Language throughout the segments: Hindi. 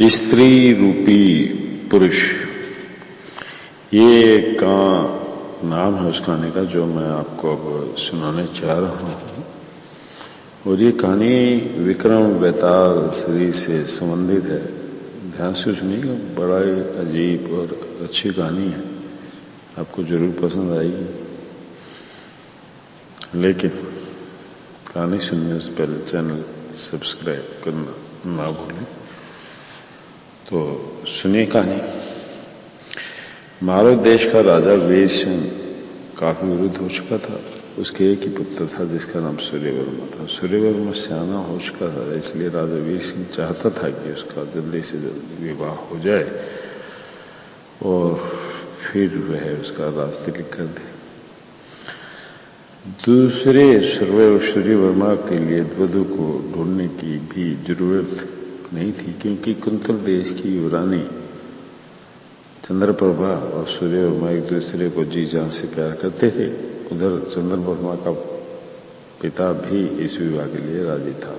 स्त्री रूपी पुरुष, ये का नाम है उस कहानी का जो मैं आपको अब सुनाने चाह रहा हूं। और ये कहानी विक्रम बेताल श्री से संबंधित है। ध्यान से सुनिएगा, बड़ा ही अजीब और अच्छी कहानी है, आपको जरूर पसंद आएगी। लेकिन कहानी सुनने से पहले चैनल सब्सक्राइब करना ना भूलें। तो सुनिए कहानी। मारव देश का राजा वीर सिंह काफी विरुद्ध हो चुका था। उसके एक ही पुत्र था जिसका नाम सूर्यवर्मा था। सूर्यवर्मा सियाना हो चुका था, इसलिए राजा वीर सिंह चाहता था कि उसका जल्दी से जल्दी विवाह हो जाए और फिर वह उसका राज तिलक कर दे। दूसरे सूर्यवर्मा के लिए वधू को ढूंढने की भी जरूरत नहीं थी, क्योंकि कुंतल देश की युवरानी चंद्रप्रभा और सूर्यवर्मा एक दूसरे को जी जान से प्यार करते थे। उधर चंद्रप्रभा का पिता भी इस विवाह के लिए राजी था,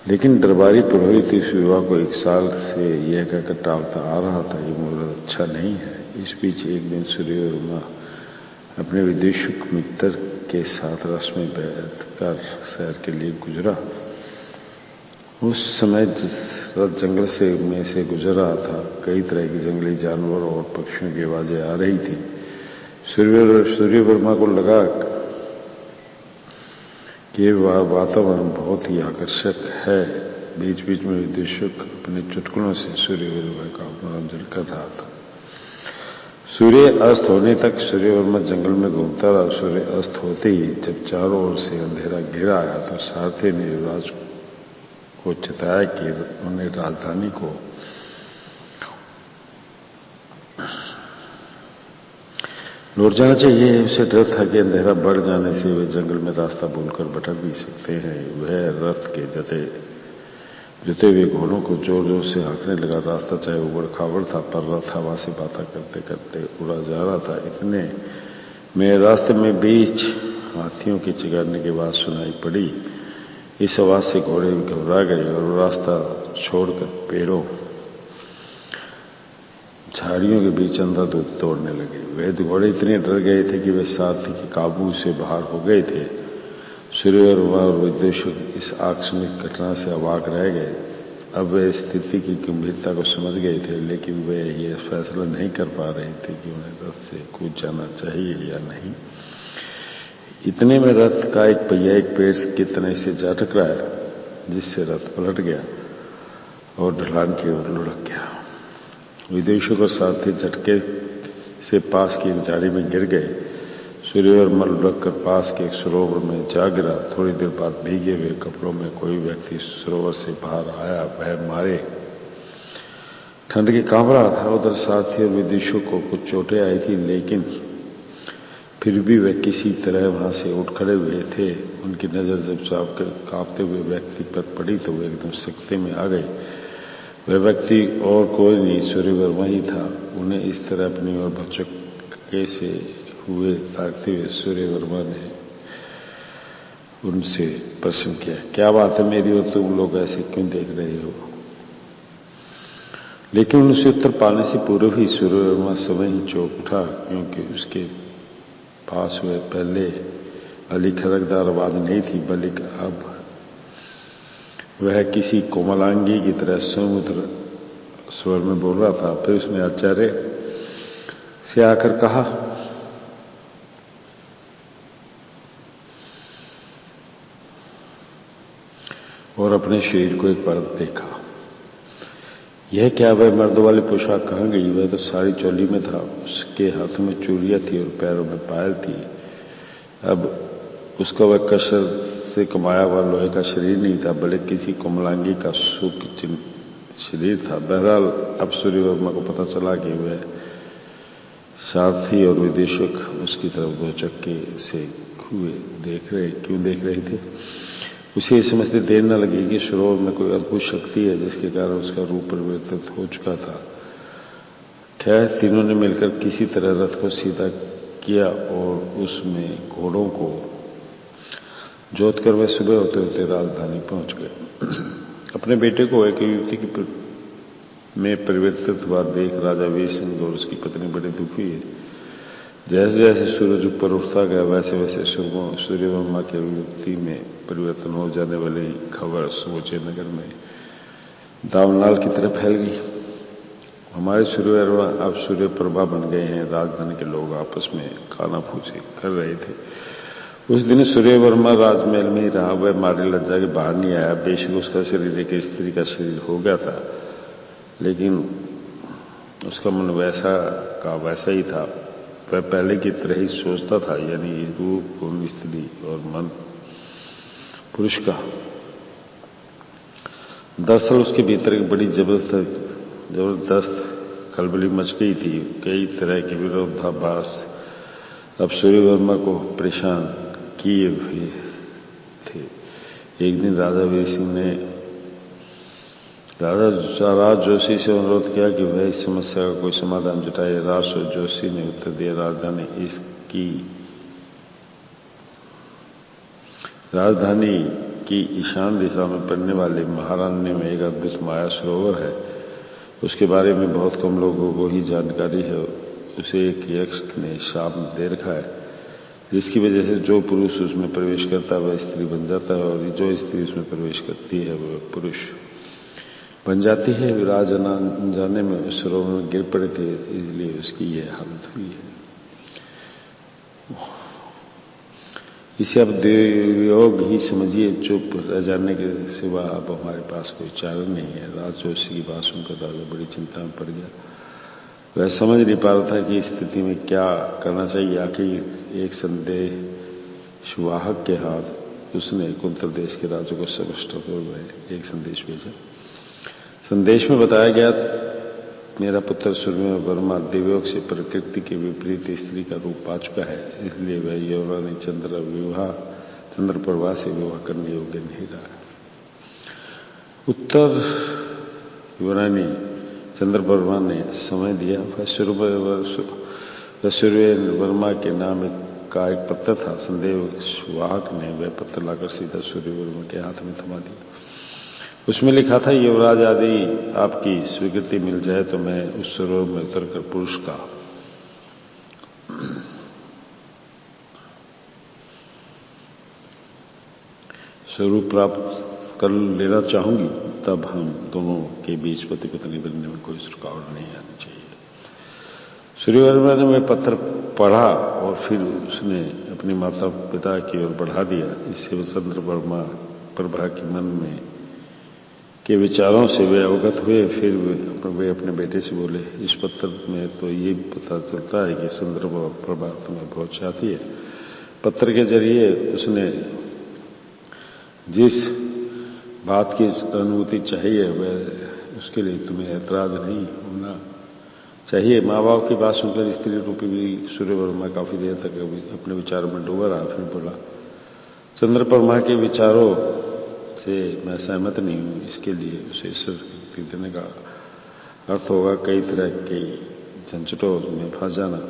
लेकिन दरबारी पुरोहित इस विवाह को 1 साल से यह कहकर टालता आ रहा था, ये मुहूर्त अच्छा नहीं है। इस बीच एक दिन सूर्यवर्मा अपने विदेशक मित्र के साथ रस में बैठकर शहर के लिए गुजरा। उस समय जंगल में से गुजर रहा था। कई तरह के जंगली जानवरों और पक्षियों की आवाजें आ रही थी। सूर्यवर्मा को लगा कि वह वातावरण बहुत ही आकर्षक है। बीच बीच में विदेशक अपने चुटकुलों से सूर्यवर्मा का मनोरंजन कर रहा था। सूर्य अस्त होने तक सूर्यवर्मा जंगल में घूमता रहा। सूर्य अस्त होते ही जब चारों ओर से अंधेरा घिरा आया तो सारथी ने युवराज को चिताया कि उन्हें राजधानी को लौट जाना चाहिए। उसे डर था कि अंधेरा बढ़ जाने से वे जंगल में रास्ता भूलकर भटक भी सकते हैं। वह रथ के जुते हुए घोड़ों को जोर जोर से हाँकने लगा। रास्ता चाहे उबड़ खाबड़ था, पर रथ हवा से बातें करते करते उड़ा जा रहा था। इतने में रास्ते में बीच हाथियों की चिघाड़ने की आवाज सुनाई पड़ी। इस आवाज से घोड़े घबरा गए और रास्ता छोड़कर पेड़ों झाड़ियों के बीच अंधाधुंध दौड़ने लगे। वे घोड़े इतने डर गए थे कि वे सारथी के काबू से बाहर हो गए थे। सूर्यवर्मा और विदेशक इस आकस्मिक घटना से अवाक रह गए। अब वे स्थिति की गंभीरता को समझ गए थे, लेकिन वे ये फैसला नहीं कर पा रहे थे कि उन्हें रथ से कूद जाना चाहिए या नहीं। इतने में रथ का एक पहिया एक पेड़ के तने से जा टकराया, जिससे रथ पलट गया और ढलान की ओर लुढ़क गया। विदेशक और सारथी झटके से पास की एक झाड़ी में गिर गए। सूर्यवर्मा लुढ़क कर पास के एक सरोवर में जा गिरा। थोड़ी देर बाद भीगे हुए कपड़ों में कोई व्यक्ति सरोवर से बाहर आया। वह मारे ठंड के कांप रहा था। उधर सारथी और विदेशक को कुछ चोटें आई थी, लेकिन फिर भी वे किसी तरह वहां से उठ खड़े हुए थे। उनकी नजर जब कांपते हुए व्यक्ति पर पड़ी तो वे एकदम सख्ते में आ गए। वह व्यक्ति और कोई नहीं, सूर्यवर्मा ही था। उन्हें इस तरह अपनी ओर भौचक्के से हुए ताकते हुए सूर्यवर्मा ने उनसे प्रश्न किया, क्या बात है मेरी ओर तुम लोग ऐसे क्यों देख रहे हो? लेकिन उनसे उत्तर पाने से पूर्व ही सूर्यवर्मा स्वयं ही चौंक उठा, क्योंकि उसके पास हुए पहले वाली खड़कदार आवाज नहीं थी, बल्कि अब वह किसी कोमलांगी की तरह समुद्र स्वर में बोल रहा था। फिर उसने आश्चर्य से आकर कहा, और अपने शरीर को एक बार देखा। यह क्या? वह मर्द वाली पोशाक कहाँ गई? वह तो सारी चोली में था। उसके हाथों में चूड़ियां थी और पैरों में पायल थी। अब उसका वह कसरत से कमाया हुआ लोहे का शरीर नहीं था, बल्कि किसी कोमलांगी का सूक्ष्म शरीर था। बहरहाल अब सूर्यवर्मा को पता चला कि वह सारथी और विदेशक उसकी तरफ भौचक्के से क्यों देख रहे थे। उसे ये समझते देर न लगी कि सरोवर में कोई अद्भुत शक्ति है, जिसके कारण उसका रूप परिवर्तित हो चुका था। खैर, तीनों ने मिलकर किसी तरह रथ को सीधा किया और उसमें घोड़ों को जोतकर वे सुबह होते होते राजधानी पहुंच गए। अपने बेटे को एक युवती की में परिवर्तित हुआ देख राजा वीर सिंह और उसकी पत्नी बड़े दुखी हुए। जैसे जैसे सूरज ऊपर उठता गया वैसे वैसे सूर्यवर्मा की अभिव्यक्ति में परिवर्तन हो जाने वाली खबर समूचे नगर में दावनाल की तरफ फैल गई। हमारे सूर्यवर्मा अब सूर्यप्रभा बन गए हैं। राजधानी के लोग आपस में कानाफूसी कर रहे थे। उस दिन सूर्यवर्मा राजमहल में ही रहा। वह मारी लज्जा के बाहर नहीं आया। बेशक उसका शरीर एक स्त्री का शरीर हो गया था, लेकिन उसका मन वैसा का वैसा ही था। वह पहले की तरह ही सोचता था, यानी रूप गुण स्त्री और मन पुरुष का। दरअसल उसके भीतर एक बड़ी जबरदस्त खलबली मच गई थी। कई तरह के विरोधाभास अब सूर्यवर्मा को परेशान किए हुए थे। एक दिन राजा वीर सिंह ने राज जोशी से अनुरोध किया कि वह इस समस्या का कोई समाधान जुटाए। राज जोशी ने उत्तर दिया, राजधानी की ईशान दिशा में पड़ने वाले महारण्य में एक अद्भुत माया सरोवर है। उसके बारे में बहुत कम लोगों को ही जानकारी है। उसे एक यक्ष ने शाप दे रखा है, जिसकी वजह से जो पुरुष उसमें प्रवेश करता है वह स्त्री बन जाता है, और जो स्त्री उसमें प्रवेश करती है वह पुरुष बन जाती है। विराज अनजाने में उस सरोवर में गिर पड़े थे, इसलिए उसकी यह हालत हुई है। इसे अब दुर्योग ही समझिए। चुप रह जाने के सिवा अब हमारे पास कोई चारा नहीं है। राज जोशी की बात सुनकर राजा बड़ी चिंता में पड़ गया। वह समझ नहीं पा रहा था कि इस स्थिति में क्या करना चाहिए। आखिर एक संदेशवाहक के हाथ उसने कुंतल देश के राजा को सेवास्टोपोल में एक संदेश भेजा। संदेश में बताया गया, मेरा पुत्र सूर्यवर्मा देवयोग से प्रकृति के विपरीत स्त्री का रूप पा चुका है, इसलिए वह युवरानी चंद्रप्रभा से विवाह करने योग्य नहीं रहा। उत्तर युवरानी चंद्रप्रभा ने समय दिया। सूर्यवर्मा के नाम का एक पत्र था। संदेशवाहक ने वह पत्र लाकर सीधा सूर्यवर्मा के हाथ में थमा दिया। उसमें लिखा था, युवराज आदि आपकी स्वीकृति मिल जाए तो मैं उस सरोवर में उतरकर पुरुष का स्वरूप प्राप्त कर लेना चाहूंगी। तब हम दोनों के बीच पति पत्नी बनने में कोई रुकावट नहीं आनी चाहिए। सूर्यवर्मा ने वह पत्र पढ़ा और फिर उसने अपने माता पिता की ओर बढ़ा दिया। इससे चंद्रवर्मा प्रभा के मन में के विचारों से वे अवगत हुए। फिर वे अपने बेटे से बोले, इस पत्र में तो ये पता चलता है कि चंद्रप्रभा तुम्हें बहुत चाहती है। पत्र के जरिए उसने जिस बात की अनुभूति चाहिए वह उसके लिए तुम्हें ऐतराज नहीं होना चाहिए। माँ बाप की बात सुनकर स्त्री रूपी भी सूर्यवर्मा काफी देर तक अपने विचारों में डूबा रहा। फिर बोला, चंद्रप्रभा के विचारों से मैं सहमत नहीं हूं। इसके लिए उसे स्वीकृति देने का अर्थ होगा कई तरह के झंझटों में फंस जाना।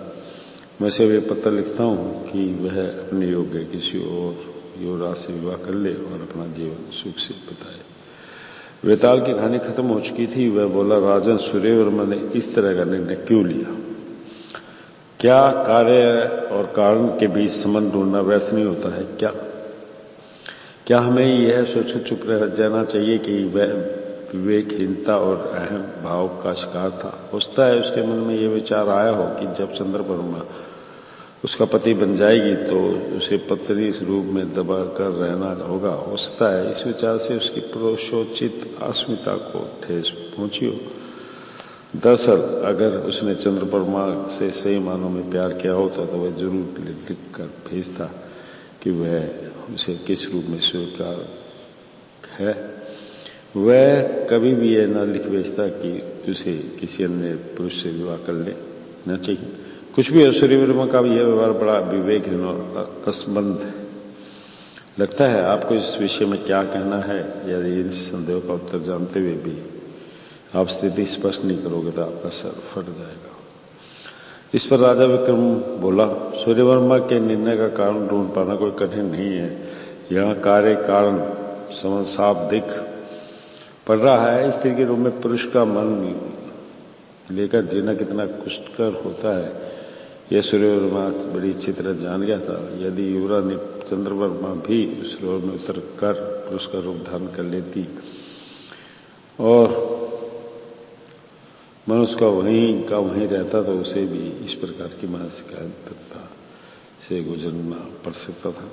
मैं से वे पत्र लिखता हूं कि वह अपने योग्य किसी और युवराज से विवाह कर ले और अपना जीवन सुख से बिताए। वेताल की कहानी खत्म हो चुकी थी। वह बोला, राजन सूर्यवर्मा ने इस तरह का निर्णय क्यों लिया? क्या कार्य और कारण के बीच संबंध ढूंढना व्यर्थ नहीं होता है? क्या हमें यह सोचकर चुप रह जाना चाहिए कि वह विवेकहीनता और अहम भाव का शिकार था? होता है उसके मन में यह विचार आया हो कि जब चंद्रप्रभा उसका पति बन जाएगी तो उसे पत्नी इस रूप में दबा कर रहना होगा। हो सकता है इस विचार से उसकी पुरुषोचित अस्मिता को ठेस पहुंची हो। दरअसल अगर उसने चंद्रप्रभा से सही मानों में प्यार किया होता तो वह जरूर लिख कर भेजता कि वह उसे किस रूप में स्वीकार है। वह कभी भी यह न लिख भेजता कि उसे किसी अन्य पुरुष से विवाह कर लेना चाहिए। कुछ भी सूर्यवर्मा का भी यह व्यवहार बड़ा विवेकहीन और असंबद्ध लगता है। आपको इस विषय में क्या कहना है? यदि इन संदेहों का उत्तर जानते हुए भी आप स्थिति स्पष्ट नहीं करोगे तो आपका सर फट जाएगा। इस पर राजा विक्रम बोला, सूर्यवर्मा के निर्णय का कारण ढूंढ पाना कोई कठिन नहीं है। यहाँ कार्य कारण साफ दिख पड़ रहा है। स्त्री के रूप में पुरुष का मन लेकर जीना कितना कष्टकर होता है, यह सूर्यवर्मा बड़ी अच्छी तरह जान गया था। यदि युवरानी चंद्रवर्मा भी उस रोल में उतर कर पुरुष रूप धारण कर लेती और मनुष्य का वहीं रहता, तो उसे भी इस प्रकार की मानसिक यंत्रता से गुजरना पड़ सकता था।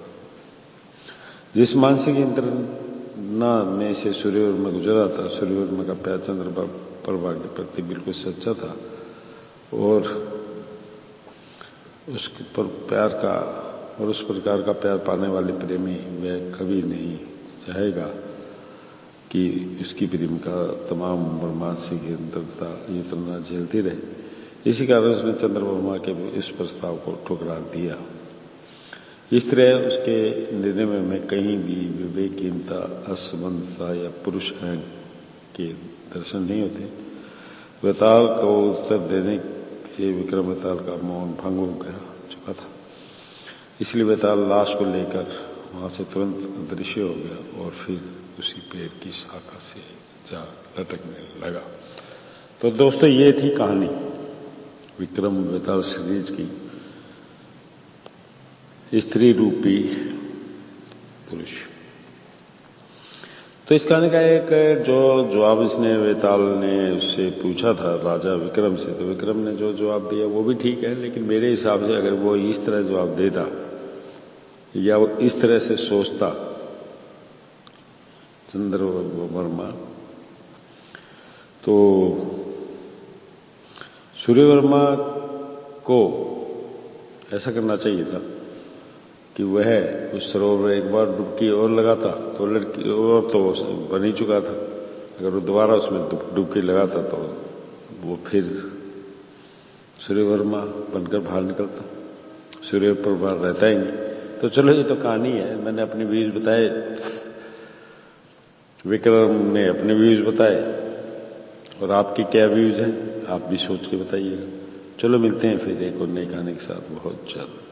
जिस मानसिक यंत्रणा में से सूर्यवर्मा गुजरा था, सूर्यवर्मा का प्यार चंद्रप्रभा के प्रति बिल्कुल सच्चा था और उस प्रकार का प्यार पाने वाले प्रेमी वह कभी नहीं चाहेगा कि उसकी प्रेम का तमाम उम्र मानसिक यंत्रणा झेलती रहे। इसी कारण उसने चंद्रवर्मा के इस प्रस्ताव को ठुकरा दिया। इस तरह उसके निर्णय में कहीं भी विवेकहीनता, असमंजसता या पुरुष अहंग के दर्शन नहीं होते। वेताल को उत्तर देने से विक्रम वेताल का मौन भंग हो चुका था, इसलिए वेताल लाश को लेकर वहां से तुरंत अदृश्य हो गया और फिर उसी पेड़ की शाखा से जा लटकने लगा। तो दोस्तों, ये थी कहानी विक्रम वेताल सीरीज की स्त्री रूपी पुरुष। तो इस कहानी का एक जो जवाब इसने वेताल ने उससे पूछा था राजा विक्रम से, तो विक्रम ने जो जवाब दिया वो भी ठीक है, लेकिन मेरे हिसाब से अगर वो इस तरह जवाब देता या वो इस तरह से सोचता चंद्रवर्मा, तो सूर्यवर्मा को ऐसा करना चाहिए था कि वह उस सरोवर में एक बार डुबकी और लगाता तो लड़की और तो बन ही चुका था। अगर वो दोबारा उसमें डुबकी लगाता तो वो फिर सूर्यवर्मा बनकर बाहर निकलता, सूर्यप्रभा रहता ही नहीं। तो चलो, ये तो कहानी है, मैंने अपने व्यूज बताए, विक्रम ने अपने व्यूज बताए, और आपके क्या व्यूज हैं आप भी सोच के बताइएगा। चलो, मिलते हैं फिर एक और नई कहानी के साथ बहुत जल्द।